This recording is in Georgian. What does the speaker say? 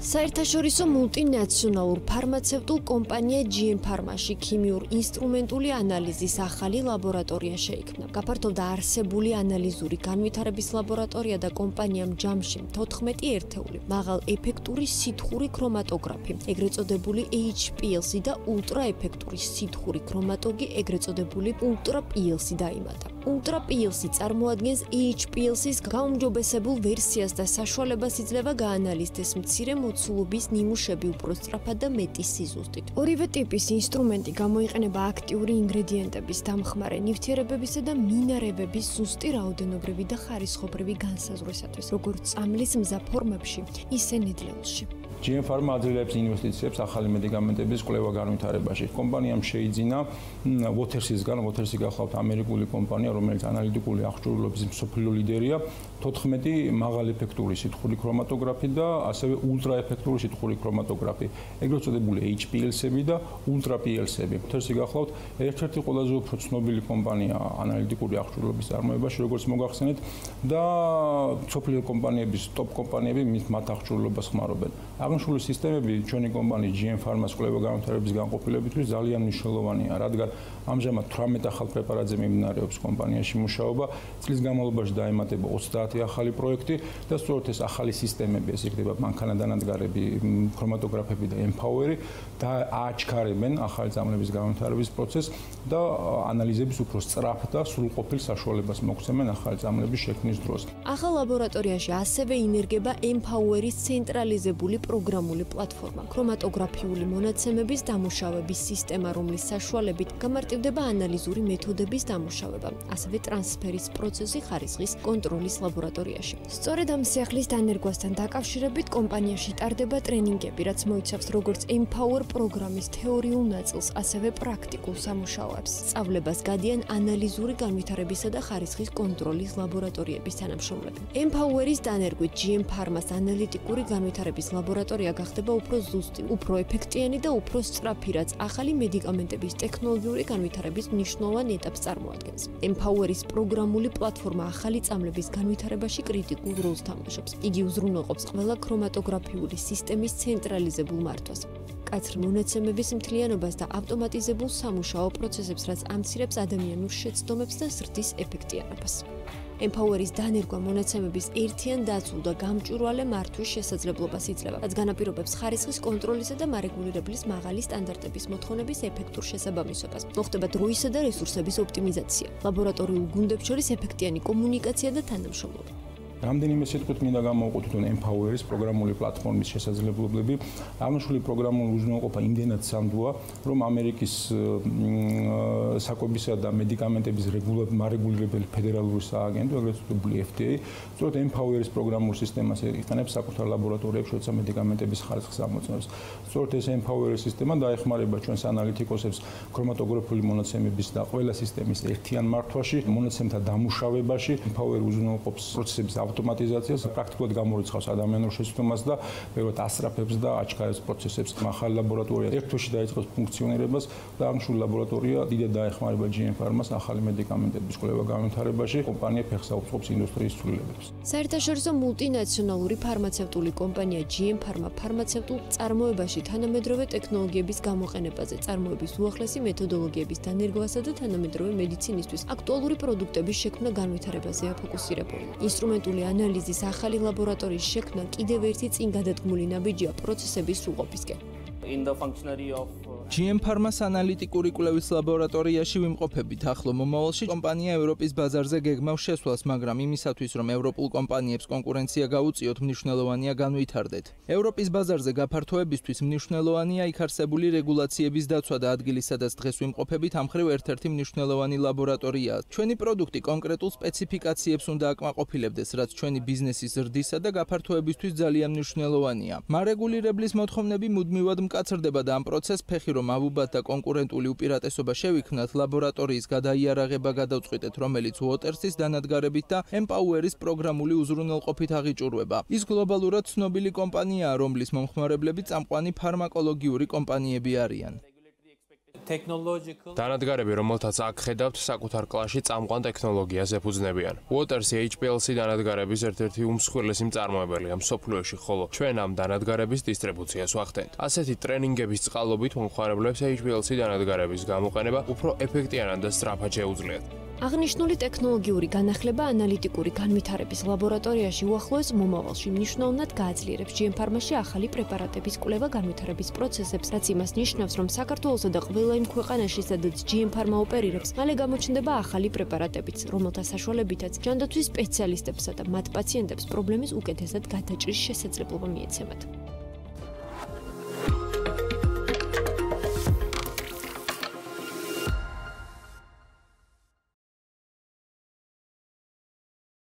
საერთაშორისო მულტინაციონალურ ფარმაცევტულ კომპანია GM Pharma-ში ქიმიურ ინსტრუმენტული ანალიზის ახალი ლაბორატორია შეიქმნა. გაფართოვდა არსებული ანალიზური განვითარების ლაბორატორია და კომპანიამ ჯამში 14 ერთეული მაღალ ეფექტური სითხური ქრომატოგრაფი, ეგრეთ წოდებული HPLC და ულტრა ეფექტური სითხური ქრომატოგი, ეგრეთ წოდებული ულტრა PLC დაიმატა. ულტრა PLC წარმოადგენს HPLC-ის გაუმჯობესებულ ვერსიას და საშუალებას იძლევა გაანალიზდეს მცირე მოცულობის ნიმუშები უფრო სწრაფად და მეტი სიზუსტით. ორივე ტიპის ინსტრუმენტი გამოიყენება აქტიური ინგრედიენტების დამხმარე ნივთიერებებისა და მინარევების ზუსტი რაოდენობრივი და ხარისხობრივი განსაზღვრისათვის, როგორც წამლის მზა ფორმებში, ისე ნედლეულში. GM Pharma აძლევს ინვესტიციებს ახალი მედიკამენტების კვლევა-განვითარებაში. კომპანიამ შეიძინა Watersys-გან, Watersy გახლავთ ამერიკული კომპანია, რომელიც ანალიტიკური აღჭურვილობის მსოფლიო ლიდერია, 14 მაღალ ეფექტური სითხური ქრომატოგრაფი და ასევე ულტრა ეფექტური სითხური ქრომატოგრაფი, ეგრეთ წოდებული HPLC-ები და ულტრა PLC-ები. Watersy გახლავთ ერთ-ერთი ყველაზე უფრო ცნობილი კომპანია ანალიტიკური აღჭურვილობის წარმოებაში, როგორც მოგახსენეთ, და მსოფლიო კომპანიების ტოპ კომპანიები მათ აღჭურვილობას ხმარობენ. აღნიშნული სისტემები ჩვენი კომპანიის GM Pharma-ს კვლევა-განვითარების განყოფილებისთვის ძალიან მნიშვნელოვანია, რადგან ამჟამად 18 ახალ პრეპარატზე მიმდინარეობს კომპანიაში მუშაობა, წლის განმავლობაში დაემატება 30 ახალი პროექტი და სწორედ ეს ახალი სისტემები, ეს იქნება მანქანადანადგარები, ქრომატოგრაფები და Empower-ი და აჩქარებენ ახალი წამლების განვითარების პროცესს და ანალიზების უფრო სწრაფ და სრულყოფილ საშუალებას მოგცემენ ახალი წამლების შექმნის დროს. ახალ ლაბორატორიაში ასევე ინერგება Empower-ის ცენტრალიზებული პროგრამული პლატფორმა, ქრომატოგრაფიული მონაცემების დამუშავების სისტემა, რომლის საშუალებით გამარტივდება ანალიზური მეთოდების დამუშავება, ასევე ტრანსფერის პროცესი ხარისხის კონტროლის ლაბორატორიაში. სწორედ ამ სიახლის დანერგვასთან დაკავშირებით კომპანიაში ტარდება ტრენინგები, რაც მოიცავს როგორც Empower პროგრამის თეორიულ ნაწილს, ასევე პრაქტიკულ სამუშაოებს. სწავლებას გადიან ანალიზური განვითარებისა და ხარისხის კონტროლის ლაბორატორიების თანამშრომლები. Empower-ის დანერგვით GM Pharma-ს ანალიტიკური განვითარების ლაბორატორია გახდება უფრო ზუსტი, უფრო ეფექტიანი და უფრო სწრაფი, რაც ახალი მედიკამენტების ტექნოლოგიური განვითარების მნიშვნელოვან ეტაპს წარმოადგენს. Empower-ის პროგრამული პლატფორმა ახალი წამლების განვითარებაში კრიტიკულ როლს თამაშობს. იგი უზრუნველყოფს ყველა ქრომატოგრაფიული სისტემის ცენტრალიზებულ მართვას, კაცრ მონაცემების მთლიანობას და ავტომატიზებულ სამუშაო პროცესებს, რაც ამცირებს ადამიანურ შეცდომებს და ზრდის ეფექტიანობას. Empower-ის დანერგვა მონაცემების ერთიან დაცულ და გამჭვირვალე მართვის შესაძლებლობას იძლევა, რაც განაპირობებს ხარისხის კონტროლისა და მარეგულირებლის მაღალი სტანდარტების მოთხოვნების ეფექტურ შესაბამისობას. მოხდება დროისა და რესურსების ოპტიმიზაცია, ლაბორატორიულ გუნდებს შორის ეფექტიანი კომუნიკაცია და თანამშრომლობა. რამდენიმე სიტყვით მინდა გამოვყოთ Empower-ის პროგრამული პლატფორმის შესაძლებლობები. აღნიშნული პროგრამული უზრუნველყოფა იმდენად სამდოა, რომ ამერიკის საკვებისა და მედიკამენტების მარეგულირებელი ფედერალური სააგენტო, ეგრეთ წოდებული FDA, სწორედ Empower-ის პროგრამულ სისტემას იყენებს საკუთარ ლაბორატორიებში, როცა მედიკამენტების ხარისხს ამოწმებს. სწორედ ეს Empower-ის სისტემა დაეხმარება ჩვენს ანალიტიკოსებს ქრომატოგრაფიული მონაცემების და ყველა სისტემის ერთიან მართვაში, მონაცემთა დამუშავებაში. Empower უზრუნველყოფს პროცესების ავტომატიზაციას, პრაქტიკულად გამორიცხავს ადამიანურ შეცდომას და ბევრად ასწრაფებს და აჩქარებს პროცესებს. ახალი ლაბორატორია ერთ თვეში დაიწყოს ფუნქციონირებას და აღნიშნული ლაბორატორია დიდად დაეხმარება GM Pharma-ს ახალი მედიკამენტების კვლევა-განვითარებაში. კომპანია ფეხს აუწყობს ინდუსტრიის ცვლილებებს. საერთაშორისო მულტინაციონალური ფარმაცევტული კომპანია GM Pharma ფარმაცევტულ წარმოებაში თანამედროვე ტექნოლოგიების გამოყენებაზე, წარმოების უახლესი მეთოდოლოგიების დანერგვასა და თანამედროვე მედიცინისთვის აქტუალური პროდუქტების შექმნა განვითარებაზეა ფოკუსირებული. ინსტრუმენტული ანალიზის ახალი ლაბორატორიის შექმნა კიდევ ერთი წინ გადადგმული ნაბიჯია პროცესების სრულყოფისკენ. GM Pharma-ს ანალიტიკური კვლევის ლაბორატორიაში ვიმყოფებით. ახლო მომავალში კომპანია ევროპის ბაზარზე გეგმავს შესვლას, მაგრამ იმისათვის, რომ ევროპულ კომპანიებს კონკურენცია გაუწიოთ, მნიშვნელოვანია განვითარდეთ. ევროპის ბაზარზე გაფართოებისთვის მნიშვნელოვანია იქ არსებული რეგულაციების დაცვა და ადგილი, სადაც დღეს ვიმყოფებით, ამ მხრივ ერთ-ერთი მნიშვნელოვანი ლაბორატორიაა. ჩვენი პროდუქტი კონკრეტულ სპეციფიკაციებს უნდა აკმაყოფილებდეს, რაც ჩვენი ბიზნესის ზრდისა და გაფართოებისთვის ძალიან მნიშვნელოვანია. მარეგულირებლის მოთხოვნები მუდმივად მკაცრდება და ამ პროცესს ფეხი რომ ავუბად და კონკურენტული უპირატესობა შევიქმნათ, ლაბორატორიის გადაიარაღება გადავწყვიტეთ, რომელიც Watersys დანადგარებით და Empower-ის პროგრამული უზრუნველყოფით აღიჭურვება. ის გლობალურად ცნობილი კომპანიაა, რომლის მომხმარებლები წამყვანი ფარმაკოლოგიური კომპანიები არიან. დანადგარები, რომელთაც აქ ხედავთ, საკუთარ კლასში წამყვან ტექნოლოგიას ეფუძნებიან. Waters-ი HPLC დანადგარების ერთ-ერთი უმსხვილესი მწარმოებელია მსოფლიოში, ხოლო ჩვენ ამ დანადგარების დისტრიბუციას ვახდენთ. ასეთი ტრენინგების წყალობით მომხმარებლებს HPLC დანადგარების გამოყენება უფრო ეფექტიანად და სწრაფად შეუძლიათ. აღნიშნული ტექნოლოგიური განახლება ანალიტიკური განვითარების ლაბორატორიაში უახლოეს მომავალში მნიშვნელოვნად გააძლიერებს GM Pharma-ში ახალი პრეპარატების კვლევა-განვითარების პროცესებს, რაც იმას ნიშნავს, რომ საქართველოსა და ყველა იმ ქვეყანაში, სადაც GM Pharma ოპერირებს, მალე გამოჩნდება ახალი პრეპარატებიც, რომელთა საშუალებითაც ჯანდაცვის სპეციალისტებსა და მათ პაციენტებს პრობლემის უკეთესად გადაჭრის შესაძლებლობა მიეცემათ.